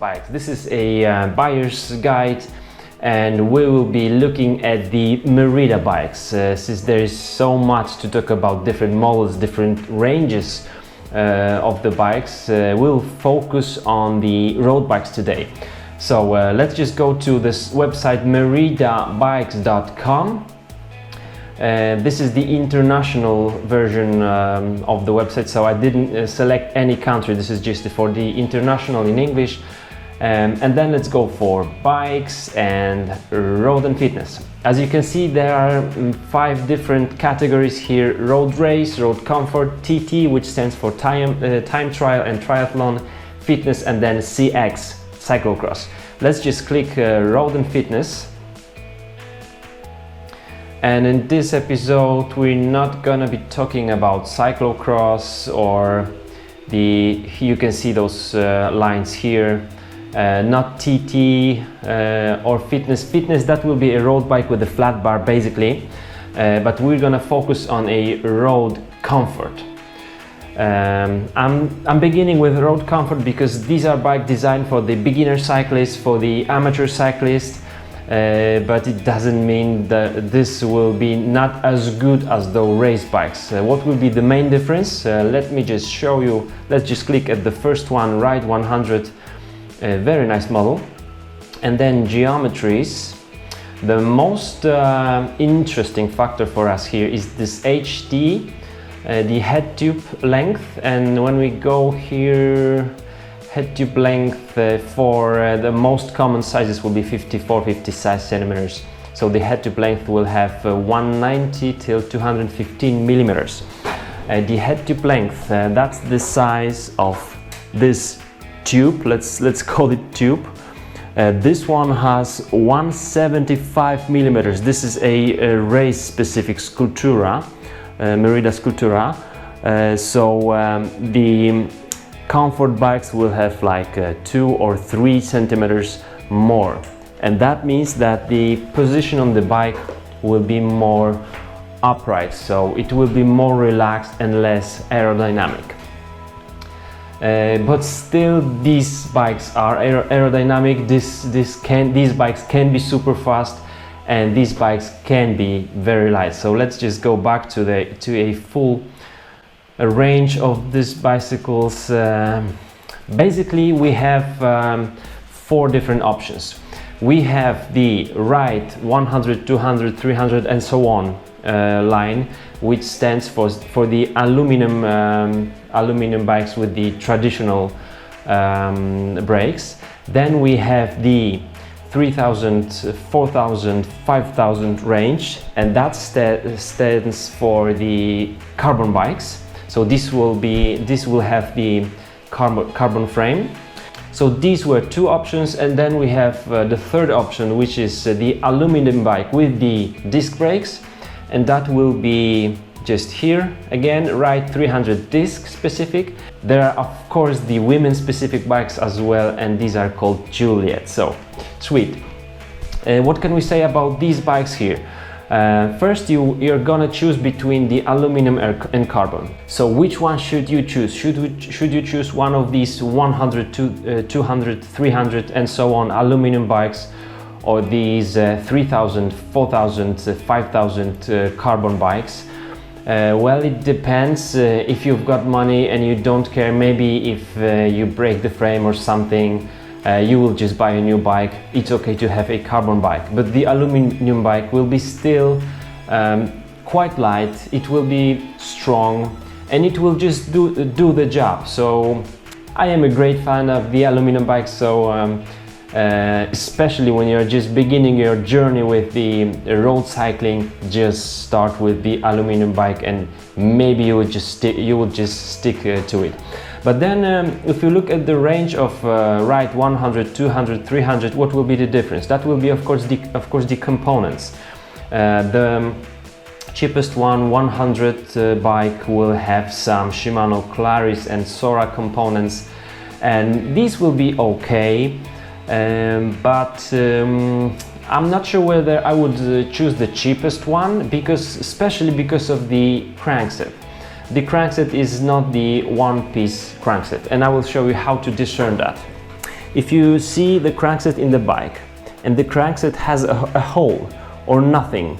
bikes. This is a buyer's guide, and we will be looking at the Merida bikes. Since there is so much to talk about, different models, different ranges of the bikes, we'll focus on the road bikes today. So let's just go to this website meridabikes.com. This is the international version of the website, so I didn't select any country. This is just for the international in English. And then let's go for bikes and road and fitness. As you can see, there are 5 different categories here: road race, road comfort, TT, which stands for time trial and triathlon, fitness, and then CX, cyclocross. Let's just click road and fitness. And in this episode, we're not gonna be talking about cyclocross or you can see those lines here. Not TT or fitness. Fitness, that will be a road bike with a flat bar basically, but we're gonna focus on a road comfort. I'm beginning with road comfort because these are bikes designed for the beginner cyclist, for the amateur cyclist, but it doesn't mean that this will be not as good as the race bikes. What will be the main difference? Let me just show you. Let's just click at the first one, Ride 100. A very nice model. And then geometries. The most interesting factor for us here is this HD, the head tube length. And when we go here, head tube length for the most common sizes will be 54-56 centimeters. So the head tube length will have 190 till 215 millimeters. The head tube length, that's the size of this tube. Let's call it tube. This one has 175 millimeters. This is a race specific Sculptura, Merida Sculptura. The comfort bikes will have like 2 or 3 centimeters more, and that means that the position on the bike will be more upright, so it will be more relaxed and less aerodynamic. But still, these bikes are aerodynamic. These bikes can be super fast, and these bikes can be very light. So let's just go back to a full range of these bicycles. Basically, we have 4 different options. We have the Ride 100, 200, 300, and so on line, which stands for the aluminum bikes with the traditional brakes. Then we have the 3000, 4000, 5000 range, and that stands for the carbon bikes. So this will have the carbon frame. So these were 2 options, and then we have the third option, which is the aluminum bike with the disc brakes, and that will be just here again, Ride 300 disc specific. There are of course the women specific bikes as well, and these are called Juliet. So sweet. What can we say about these bikes here? First, you're gonna choose between the aluminum and carbon. So which one should you choose? Should you choose one of these 100, 200, 300 and so on aluminum bikes, or these 3000, 4000, 5000 carbon bikes? Well, it depends. If you've got money and you don't care, maybe if you break the frame or something, you will just buy a new bike. It's okay to have a carbon bike, but the aluminum bike will be still quite light. It will be strong, and it will just do the job. So I am a great fan of the aluminum bike. So especially when you're just beginning your journey with the road cycling, just start with the aluminum bike, and maybe you will just stick to it. But then if you look at the range of Ride 100, 200, 300, what will be the difference? That will be of course the components. The cheapest one, 100 bike, will have some Shimano Claris and Sora components, and these will be okay. But I'm not sure whether I would choose the cheapest one, especially because of the crankset. The crankset is not the one-piece crankset, and I will show you how to discern that. If you see the crankset in the bike and the crankset has a hole or nothing,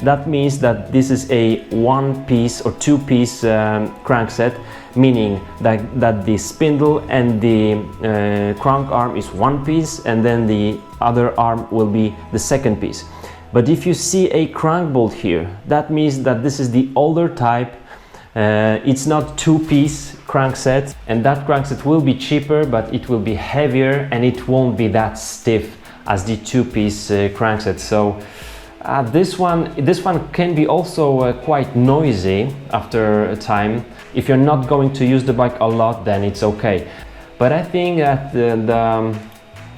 that means that this is a one-piece or two-piece crankset, meaning that the spindle and the crank arm is one piece and then the other arm will be the second piece. But if you see a crank bolt here, that means that this is the older type. It's not two-piece crankset, and that crankset will be cheaper, but it will be heavier and it won't be that stiff as the two-piece crankset. So this one can be also quite noisy after a time. If you're not going to use the bike a lot, then it's okay. But I think that the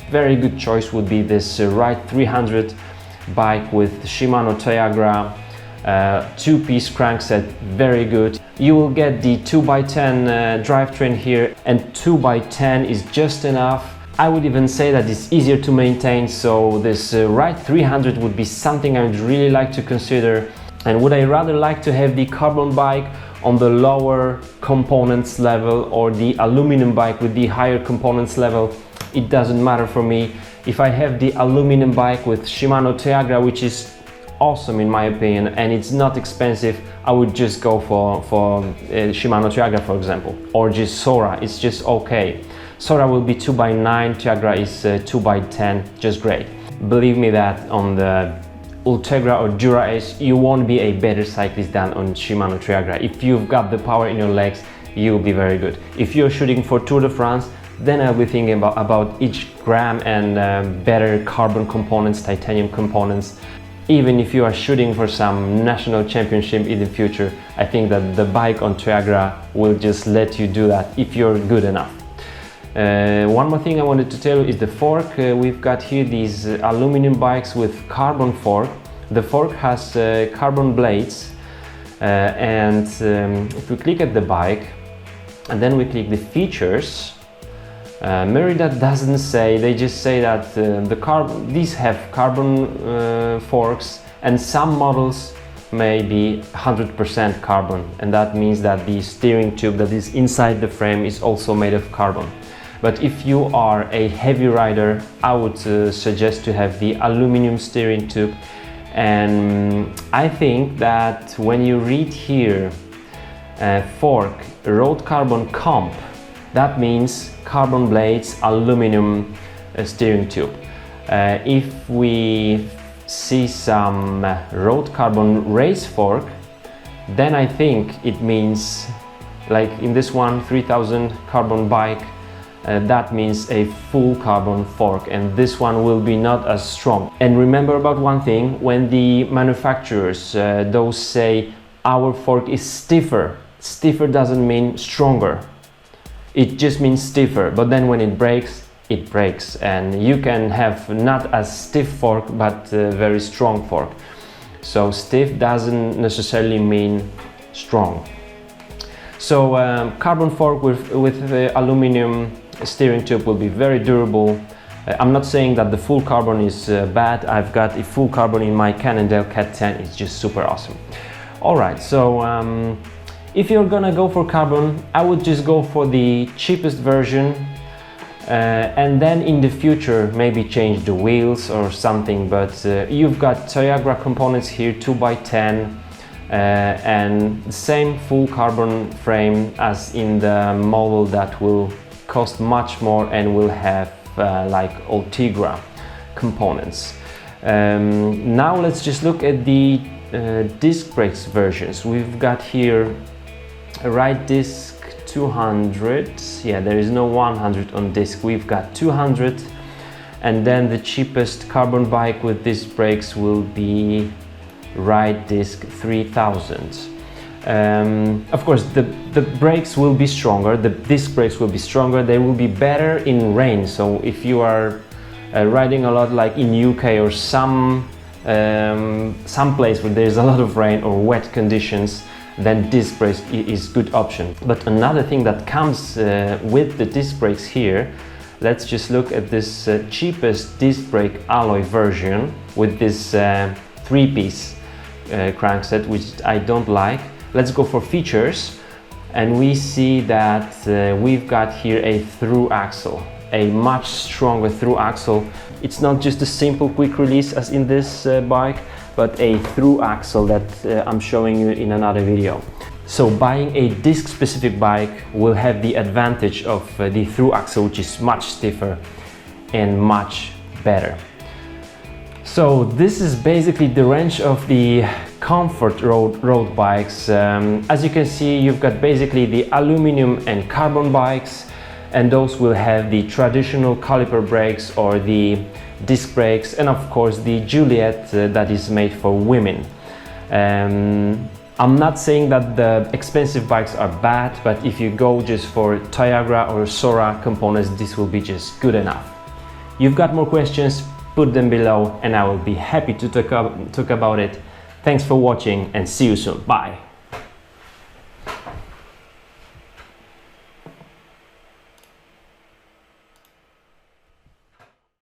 very good choice would be this Ride 300 bike with Shimano Tiagra two-piece crankset, very good. You will get the 2x10 drivetrain here, and 2x10 is just enough. I would even say that it's easier to maintain, so this Ride 300 would be something I would really like to consider. And would I rather like to have the carbon bike on the lower components level or the aluminum bike with the higher components level? It doesn't matter for me. If I have the aluminum bike with Shimano Tiagra, which is awesome in my opinion, and it's not expensive, I would just go for Shimano Tiagra, for example, or just Sora. It's just okay. Sora will be 2x9, Tiagra is 2x10, just great. Believe me that on the Ultegra or Dura Ace you won't be a better cyclist than on Shimano Tiagra. If you've got the power in your legs, you'll be very good. If you're shooting for Tour de France, then I'll be thinking about each gram and better carbon components, titanium components. Even if you are shooting for some national championship in the future, I think that the bike on Tiagra will just let you do that if you're good enough. One more thing I wanted to tell you is the fork. We've got here these aluminum bikes with carbon fork. The fork has carbon blades, and if we click at the bike and then we click the features, Merida doesn't say, they just say that these have carbon forks, and some models may be 100% carbon, and that means that the steering tube that is inside the frame is also made of carbon. But if you are a heavy rider, I would suggest to have the aluminum steering tube. And I think that when you read here fork road carbon comp, that means carbon blades, aluminum steering tube. If we see some road carbon race fork, then I think it means, like in this one 3000 carbon bike, that means a full carbon fork, and this one will be not as strong. And remember about one thing, when the manufacturers those say our fork is stiffer, stiffer doesn't mean stronger, it just means stiffer. But then when it breaks, and you can have not as stiff fork but very strong fork. So stiff doesn't necessarily mean strong. So carbon fork with the aluminum steering tube will be very durable. I'm not saying that the full carbon is bad. I've got a full carbon in my Cannondany Cat 10. It's just super awesome. Alright, so if you're gonna go for carbon, I would just go for the cheapest version, and then in the future maybe change the wheels or something. But you've got Tiagra components here, 2x10, and the same full carbon frame as in the model that will cost much more and will have like Ultegra components. Now let's just look at the disc brakes versions. We've got here a Ride disc 200. Yeah, there is no 100 on disc. We've got 200, and then the cheapest carbon bike with disc brakes will be Ride disc 3000. Of course the brakes will be stronger, the disc brakes will be stronger, they will be better in rain. So if you are riding a lot, like in UK or some place where there's a lot of rain or wet conditions, then disc brakes is good option. But another thing that comes with the disc brakes here, let's just look at this cheapest disc brake alloy version with this three-piece crankset, which I don't like. Let's go for features, and we see that we've got here a through axle. a much stronger through axle. It's not just a simple quick release as in this bike, but a through axle that I'm showing you in another video. So buying a disc specific bike will have the advantage of the through axle, which is much stiffer and much better. So this is basically the range of the comfort road bikes. As you can see, you've got basically the aluminum and carbon bikes, and those will have the traditional caliper brakes or the disc brakes, and of course the Juliet that is made for women. I'm not saying that the expensive bikes are bad, but if you go just for Tiagra or Sora components, this will be just good enough. You've got more questions, put them below and I will be happy to talk about it. Thanks for watching and see you soon. Bye!